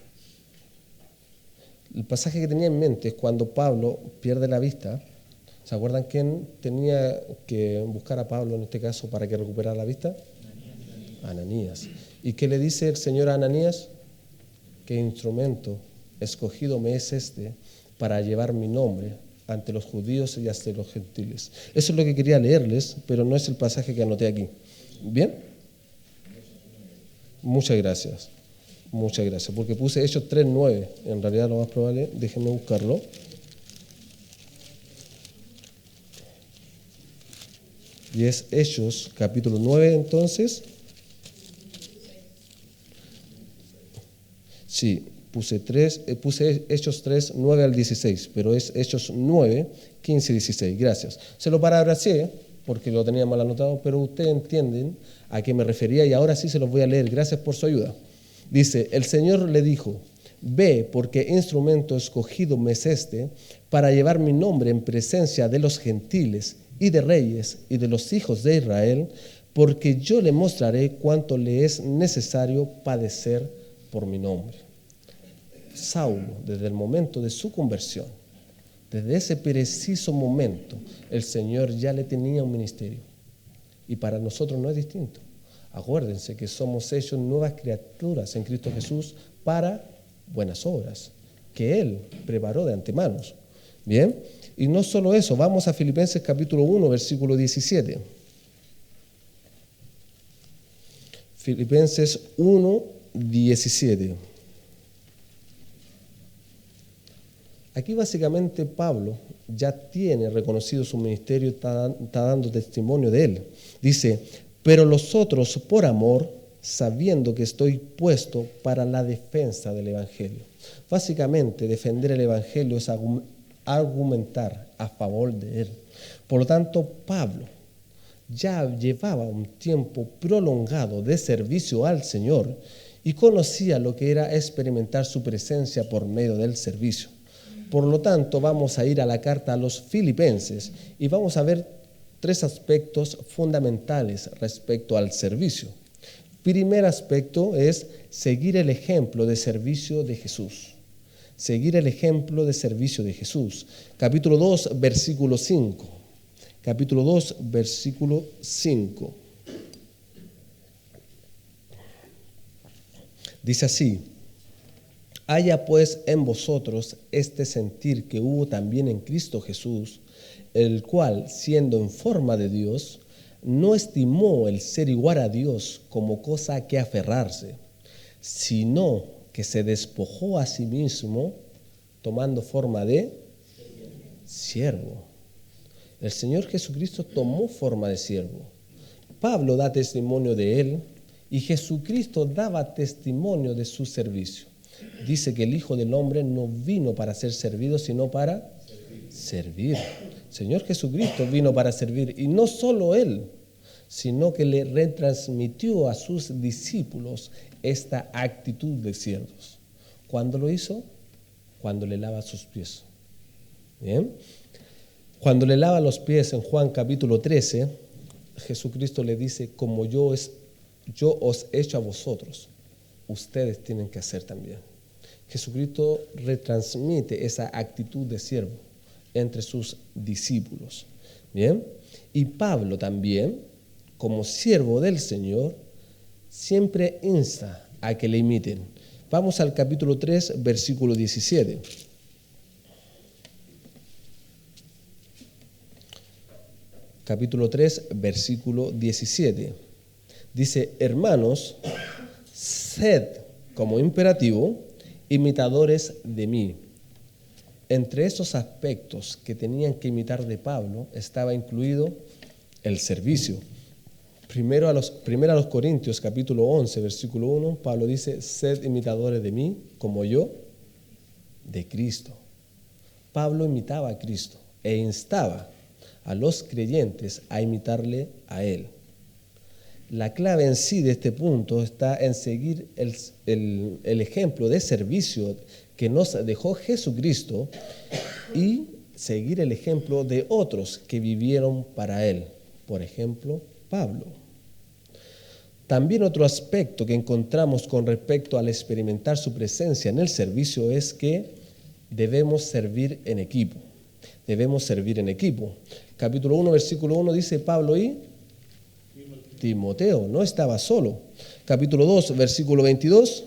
El pasaje que tenía en mente es cuando Pablo pierde la vista. ¿Se acuerdan quién tenía que buscar a Pablo en este caso para que recuperara la vista? Ananías. ¿Y qué le dice el Señor a Ananías? ¿Qué instrumento escogido me es este para llevar mi nombre ante los judíos y hasta los gentiles? Eso es lo que quería leerles, pero no es el pasaje que anoté aquí. ¿Bien? Muchas gracias, porque puse Hechos 3:9, en realidad lo más probable, déjenme buscarlo. Y es Hechos, capítulo 9, entonces. Sí, puse Hechos 3, 9 al 16, pero es Hechos 9, 15 y 16. Gracias. Se lo parafraseé porque lo tenía mal anotado, pero ustedes entienden a qué me refería y ahora sí se los voy a leer. Gracias por su ayuda. Dice, el Señor le dijo, ve, porque instrumento escogido me es este para llevar mi nombre en presencia de los gentiles y de reyes y de los hijos de Israel, porque yo le mostraré cuánto le es necesario padecer por mi nombre. Saulo, desde el momento de su conversión, desde ese preciso momento, el Señor ya le tenía un ministerio. Y para nosotros no es distinto. Acuérdense que somos hechos nuevas criaturas en Cristo Jesús para buenas obras, que Él preparó de antemano. Bien, y no solo eso, vamos a Filipenses capítulo 1, versículo 17. Filipenses 1, 17. Aquí básicamente Pablo ya tiene reconocido su ministerio, está dando testimonio de él. Dice, pero los otros por amor, sabiendo que estoy puesto para la defensa del Evangelio. Básicamente defender el Evangelio es argumentar a favor de él. Por lo tanto, Pablo ya llevaba un tiempo prolongado de servicio al Señor y conocía lo que era experimentar su presencia por medio del servicio. Por lo tanto, vamos a ir a la carta a los Filipenses y vamos a ver tres aspectos fundamentales respecto al servicio. Primer aspecto es seguir el ejemplo de servicio de Jesús. Seguir el ejemplo de servicio de Jesús. Capítulo 2, versículo 5. capítulo 2, versículo 5. Dice así: haya pues en vosotros este sentir que hubo también en Cristo Jesús, el cual, siendo en forma de Dios, no estimó el ser igual a Dios como cosa a que aferrarse, sino que se despojó a sí mismo, tomando forma de siervo. El Señor Jesucristo tomó forma de siervo. Pablo da testimonio de él y Jesucristo daba testimonio de su servicio. Dice que el Hijo del Hombre no vino para ser servido, sino para servir. Señor Jesucristo vino para servir, y no solo Él, sino que le retransmitió a sus discípulos esta actitud de siervos. ¿Cuándo lo hizo? Cuando le lava sus pies. ¿Bien? Cuando le lava los pies en Juan capítulo 13, Jesucristo le dice: como yo os he hecho a vosotros, ustedes tienen que hacer también. Jesucristo retransmite esa actitud de siervo entre sus discípulos. Bien, y Pablo también, como siervo del Señor, siempre insta a que le imiten. Vamos al capítulo 3, versículo 17. Capítulo 3, versículo 17. Dice: hermanos, sed, como imperativo, imitadores de mí. Entre esos aspectos que tenían que imitar de Pablo estaba incluido el servicio. Primero a los Corintios, capítulo 11, versículo 1, Pablo dice: sed imitadores de mí, como yo de Cristo. Pablo imitaba a Cristo e instaba a los creyentes a imitarle a él. La clave en sí de este punto está en seguir el ejemplo de servicio que nos dejó Jesucristo y seguir el ejemplo de otros que vivieron para Él. Por ejemplo, Pablo. También otro aspecto que encontramos con respecto al experimentar su presencia en el servicio es que debemos servir en equipo. Debemos servir en equipo. Capítulo 1, versículo 1 dice: Pablo y Timoteo, no estaba solo. Capítulo 2, versículo 22.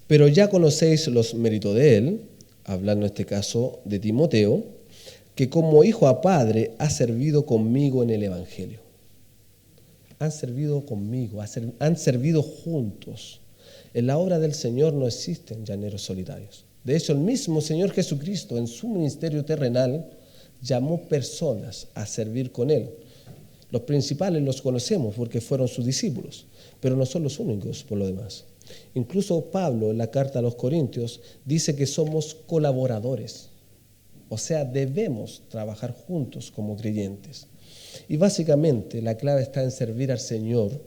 Pero ya conocéis los méritos de él, hablando en este caso de Timoteo, que como hijo a padre ha servido conmigo en el Evangelio. Han servido conmigo, han servido juntos. En la obra del Señor no existen llaneros solitarios. De hecho, el mismo Señor Jesucristo en su ministerio terrenal llamó personas a servir con Él. Los principales los conocemos porque fueron sus discípulos, pero no son los únicos por lo demás. Incluso Pablo en la carta a los Corintios dice que somos colaboradores, o sea, debemos trabajar juntos como creyentes. Y básicamente la clave está en servir al Señor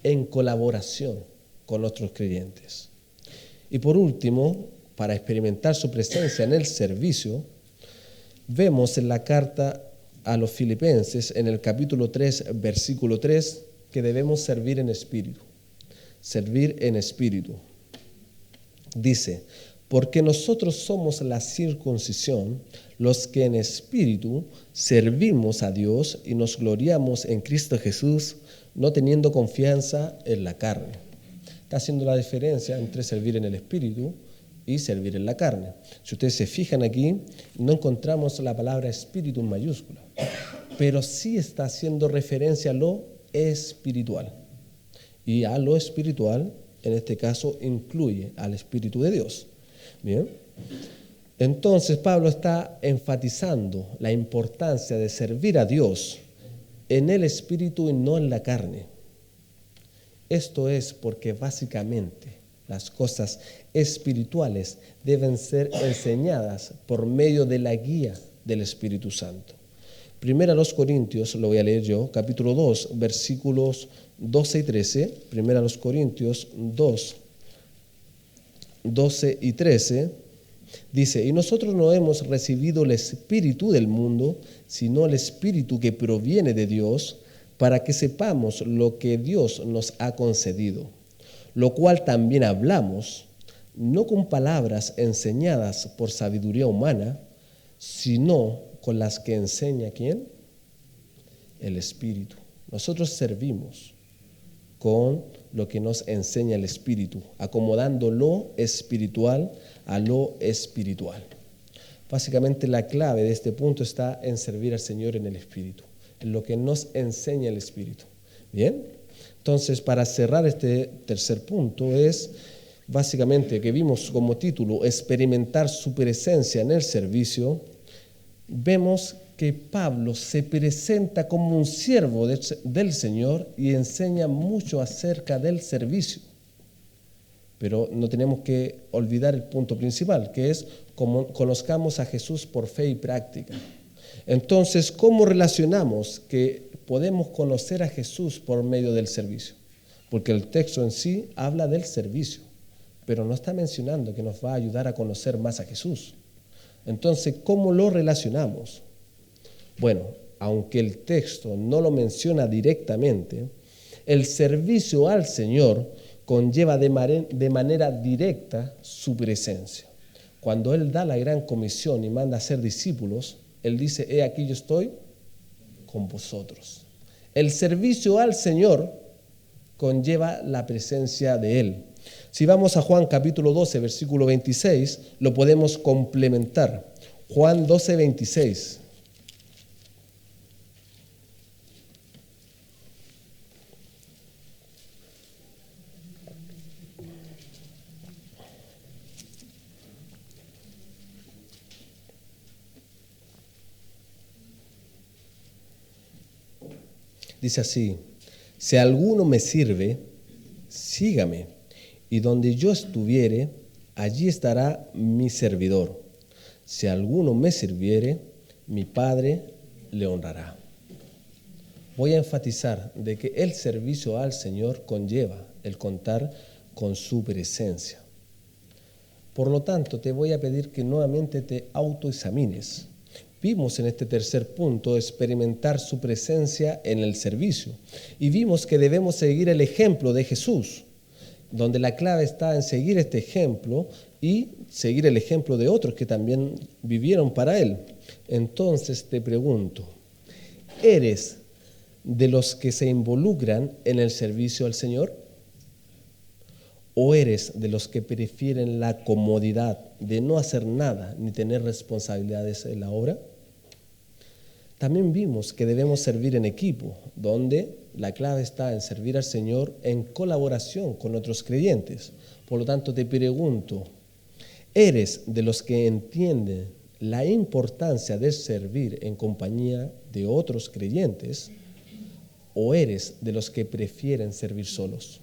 en colaboración con otros creyentes. Y por último, para experimentar su presencia en el servicio, vemos en la carta a los Filipenses, en el capítulo 3, versículo 3, que debemos servir en espíritu. Servir en espíritu. Dice: porque nosotros somos la circuncisión, los que en espíritu servimos a Dios y nos gloriamos en Cristo Jesús, no teniendo confianza en la carne. Está haciendo la diferencia entre servir en el espíritu y servir en la carne. Si ustedes se fijan aquí, no encontramos la palabra espíritu en mayúscula, pero sí está haciendo referencia a lo espiritual. Y a lo espiritual, en este caso, incluye al Espíritu de Dios. Bien. Entonces, Pablo está enfatizando la importancia de servir a Dios en el Espíritu y no en la carne. Esto es porque básicamente las cosas espirituales deben ser enseñadas por medio de la guía del Espíritu Santo. Primera a los Corintios, lo voy a leer yo, capítulo 2, versículos 12 y 13. Primera a los Corintios 2, 12 y 13. Dice: y nosotros no hemos recibido el espíritu del mundo, sino el espíritu que proviene de Dios, para que sepamos lo que Dios nos ha concedido, lo cual también hablamos, no con palabras enseñadas por sabiduría humana, sino con las que enseña ¿quién? El Espíritu. Nosotros servimos con lo que nos enseña el Espíritu, acomodando lo espiritual a lo espiritual. Básicamente la clave de este punto está en servir al Señor en el Espíritu, en lo que nos enseña el Espíritu. ¿Bien? Entonces, para cerrar este tercer punto es básicamente que vimos como título experimentar su presencia en el servicio. Vemos que Pablo se presenta como un siervo del Señor y enseña mucho acerca del servicio. Pero no tenemos que olvidar el punto principal, que es como conozcamos a Jesús por fe y práctica. Entonces, ¿cómo relacionamos que podemos conocer a Jesús por medio del servicio? Porque el texto en sí habla del servicio, pero no está mencionando que nos va a ayudar a conocer más a Jesús. Entonces, ¿cómo lo relacionamos? Bueno, aunque el texto no lo menciona directamente, el servicio al Señor conlleva de manera directa su presencia. Cuando Él da la gran comisión y manda a ser discípulos, Él dice, he aquí yo estoy con vosotros. El servicio al Señor conlleva la presencia de Él. Si vamos a Juan capítulo 12, versículo 26, lo podemos complementar. Juan 12, 26. Dice así, si alguno me sirve, sígame, y donde yo estuviere, allí estará mi servidor. Si alguno me sirviere, mi Padre le honrará. Voy a enfatizar de que el servicio al Señor conlleva el contar con su presencia. Por lo tanto, te voy a pedir que nuevamente te autoexamines. Vimos en este tercer punto experimentar su presencia en el servicio y vimos que debemos seguir el ejemplo de Jesús, donde la clave está en seguir este ejemplo y seguir el ejemplo de otros que también vivieron para Él. Entonces te pregunto, ¿eres de los que se involucran en el servicio al Señor? ¿O eres de los que prefieren la comodidad de no hacer nada ni tener responsabilidades en la obra? También vimos que debemos servir en equipo, donde la clave está en servir al Señor en colaboración con otros creyentes. Por lo tanto, te pregunto, ¿eres de los que entienden la importancia de servir en compañía de otros creyentes? ¿O eres de los que prefieren servir solos?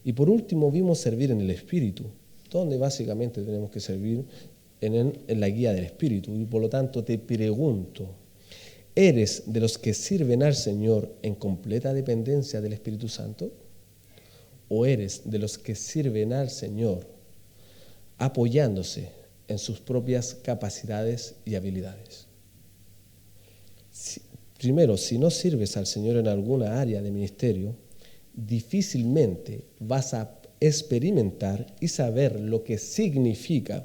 Y por último, vimos servir en el Espíritu, donde básicamente tenemos que servir en la guía del Espíritu. Y por lo tanto te pregunto, ¿eres de los que sirven al Señor en completa dependencia del Espíritu Santo? ¿O eres de los que sirven al Señor apoyándose en sus propias capacidades y habilidades? Primero, si no sirves al Señor en alguna área de ministerio, difícilmente vas a experimentar y saber lo que significa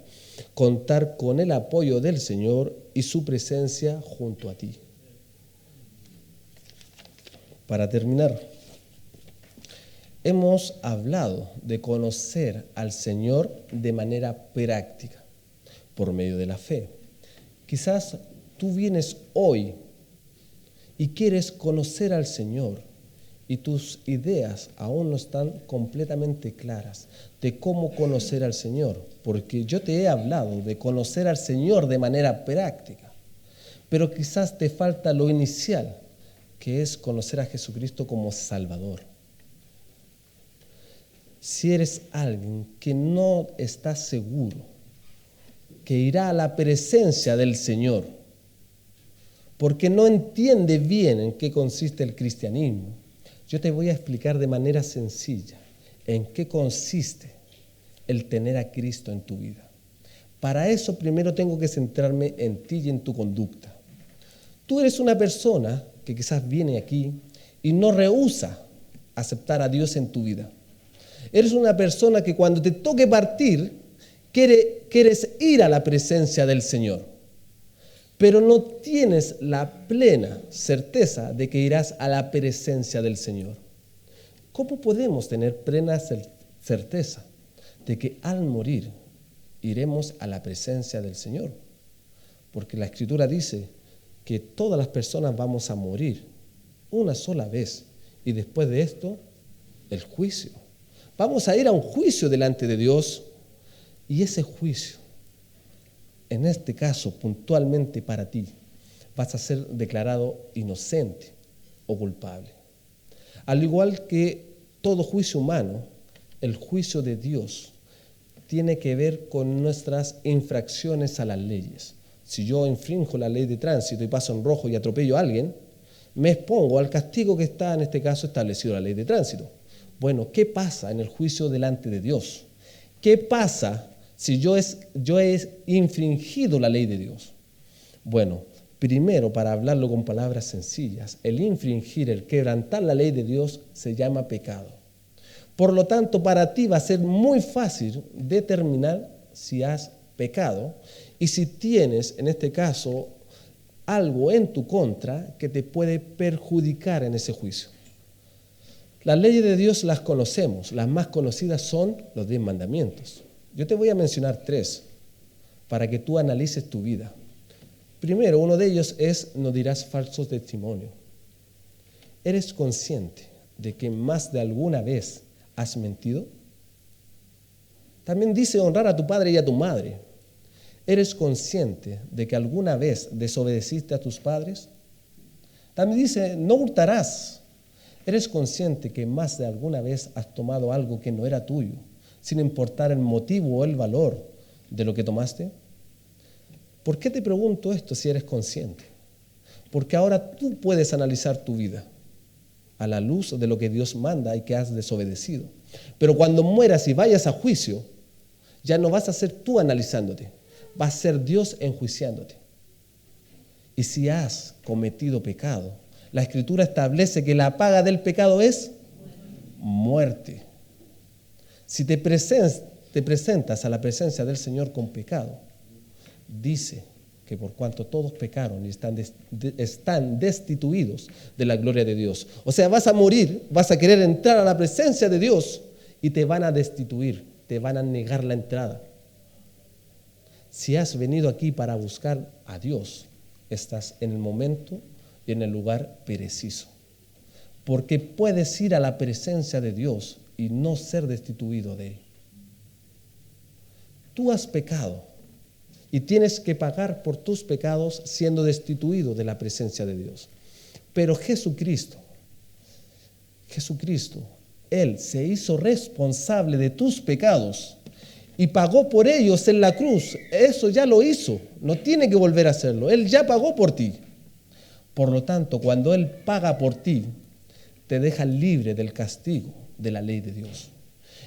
contar con el apoyo del Señor y su presencia junto a ti. Para terminar, hemos hablado de conocer al Señor de manera práctica, por medio de la fe. Quizás tú vienes hoy y quieres conocer al Señor, y tus ideas aún no están completamente claras de cómo conocer al Señor, porque yo te he hablado de conocer al Señor de manera práctica, pero quizás te falta lo inicial, que es conocer a Jesucristo como Salvador. Si eres alguien que no está seguro, que irá a la presencia del Señor, porque no entiende bien en qué consiste el cristianismo, yo te voy a explicar de manera sencilla en qué consiste el tener a Cristo en tu vida. Para eso primero tengo que centrarme en ti y en tu conducta. Tú eres una persona que quizás viene aquí y no rehúsa aceptar a Dios en tu vida. Eres una persona que cuando te toque partir, quieres ir a la presencia del Señor. pero no tienes la plena certeza de que irás a la presencia del Señor. ¿Cómo podemos tener plena certeza de que al morir iremos a la presencia del Señor? Porque la Escritura dice que todas las personas vamos a morir una sola vez y después de esto, el juicio. Vamos a ir a un juicio delante de Dios y ese juicio, en este caso puntualmente para ti, vas a ser declarado inocente o culpable. Al igual que todo juicio humano, el juicio de Dios tiene que ver con nuestras infracciones a las leyes. Si yo infrinjo la ley de tránsito y paso en rojo y atropello a alguien, me expongo al castigo que está en este caso establecido en la ley de tránsito. Bueno, ¿qué pasa en el juicio delante de Dios? ¿Qué pasa si yo he infringido la ley de Dios? Bueno, primero, para hablarlo con palabras sencillas, el infringir, el quebrantar la ley de Dios se llama pecado. Por lo tanto, para ti va a ser muy fácil determinar si has pecado y si tienes, en este caso, algo en tu contra que te puede perjudicar en ese juicio. Las leyes de Dios las conocemos, las más conocidas son los 10 mandamientos. Yo te voy a mencionar 3 para que tú analices tu vida. Primero, uno de ellos es: no dirás falsos testimonios. ¿Eres consciente de que más de alguna vez has mentido? También dice honrar a tu padre y a tu madre. ¿Eres consciente de que alguna vez desobedeciste a tus padres? También dice no hurtarás. ¿Eres consciente que más de alguna vez has tomado algo que no era tuyo, sin importar el motivo o el valor de lo que tomaste? ¿Por qué te pregunto esto si eres consciente? Porque ahora tú puedes analizar tu vida a la luz de lo que Dios manda y que has desobedecido. Pero cuando mueras y vayas a juicio, ya no vas a ser tú analizándote, va a ser Dios enjuiciándote. Y si has cometido pecado, la Escritura establece que la paga del pecado es muerte. Si te presentas a la presencia del Señor con pecado, dice que por cuanto todos pecaron y están destituidos de la gloria de Dios. O sea, vas a morir, vas a querer entrar a la presencia de Dios y te van a destituir, te van a negar la entrada. Si has venido aquí para buscar a Dios, estás en el momento y en el lugar preciso. Porque puedes ir a la presencia de Dios y no ser destituido de Él. Tú has pecado y tienes que pagar por tus pecados siendo destituido de la presencia de Dios. Pero Jesucristo, Él se hizo responsable de tus pecados y pagó por ellos en la cruz. Eso ya lo hizo, no tiene que volver a hacerlo. Él ya pagó por ti. Por lo tanto, cuando Él paga por ti, te deja libre del castigo de la ley de Dios.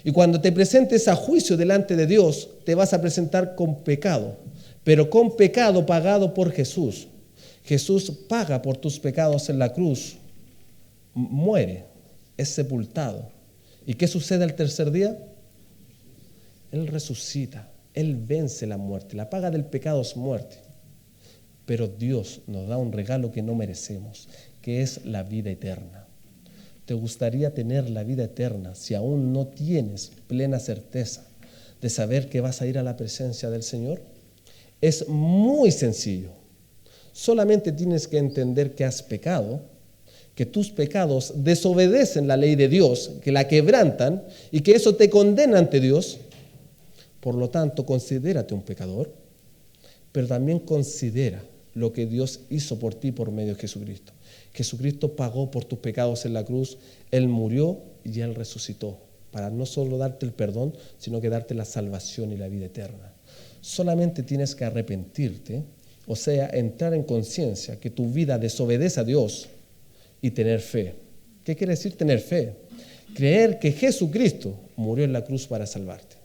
Y cuando te presentes a juicio delante de Dios, te vas a presentar con pecado, pero con pecado pagado por Jesús. Jesús paga por tus pecados en la cruz, muere, es sepultado. ¿Y qué sucede al tercer día? Él resucita, Él vence la muerte. La paga del pecado es muerte. Pero Dios nos da un regalo que no merecemos, que es la vida eterna. ¿Te gustaría tener la vida eterna si aún no tienes plena certeza de saber que vas a ir a la presencia del Señor? Es muy sencillo. Solamente tienes que entender que has pecado, que tus pecados desobedecen la ley de Dios, que la quebrantan y que eso te condena ante Dios. Por lo tanto, considérate un pecador, pero también considera lo que Dios hizo por ti por medio de Jesucristo. Jesucristo pagó por tus pecados en la cruz, Él murió y Él resucitó para no solo darte el perdón, sino que darte la salvación y la vida eterna. Solamente tienes que arrepentirte, o sea, entrar en conciencia que tu vida desobedece a Dios y tener fe. ¿Qué quiere decir tener fe? Creer que Jesucristo murió en la cruz para salvarte.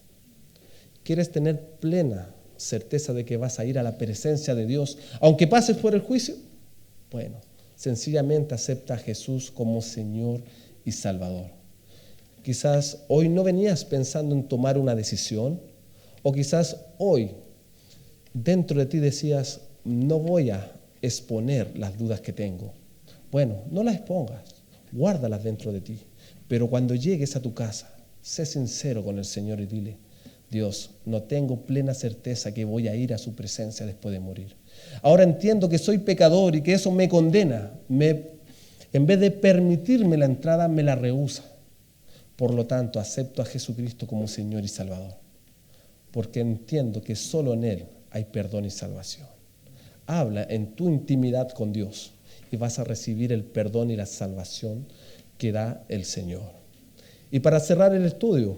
¿Quieres tener plena certeza de que vas a ir a la presencia de Dios, aunque pases por el juicio? Bueno, sencillamente acepta a Jesús como Señor y Salvador. Quizás hoy no venías pensando en tomar una decisión, o quizás hoy dentro de ti decías, no voy a exponer las dudas que tengo. Bueno, no las expongas, guárdalas dentro de ti. Pero cuando llegues a tu casa, sé sincero con el Señor y dile: Dios, no tengo plena certeza que voy a ir a su presencia después de morir. Ahora entiendo que soy pecador y que eso me condena. En vez de permitirme la entrada, me la rehúsa. Por lo tanto, acepto a Jesucristo como Señor y Salvador, porque entiendo que solo en Él hay perdón y salvación. Habla en tu intimidad con Dios y vas a recibir el perdón y la salvación que da el Señor. Y para cerrar el estudio,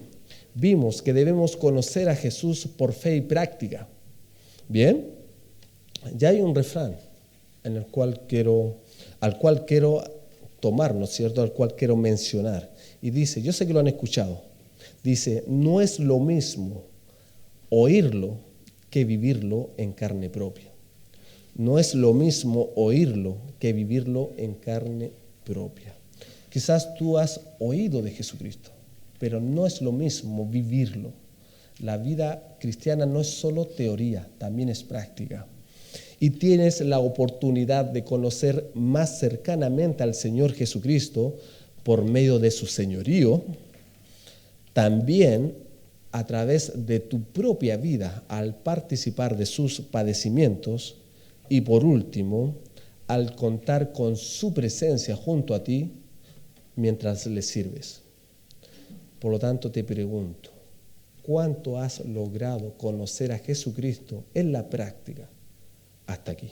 vimos que debemos conocer a Jesús por fe y práctica. Bien, ya hay un refrán al cual quiero tomar, ¿no es cierto?, al cual quiero mencionar. Y dice, yo sé que lo han escuchado, dice: no es lo mismo oírlo que vivirlo en carne propia. No es lo mismo oírlo que vivirlo en carne propia. Quizás tú has oído de Jesucristo, pero no es lo mismo vivirlo. La vida cristiana no es solo teoría, también es práctica. Y tienes la oportunidad de conocer más cercanamente al Señor Jesucristo por medio de su señorío, también a través de tu propia vida al participar de sus padecimientos y, por último, al contar con su presencia junto a ti mientras le sirves. Por lo tanto, te pregunto, ¿cuánto has logrado conocer a Jesucristo en la práctica hasta aquí?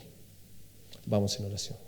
Vamos en oración.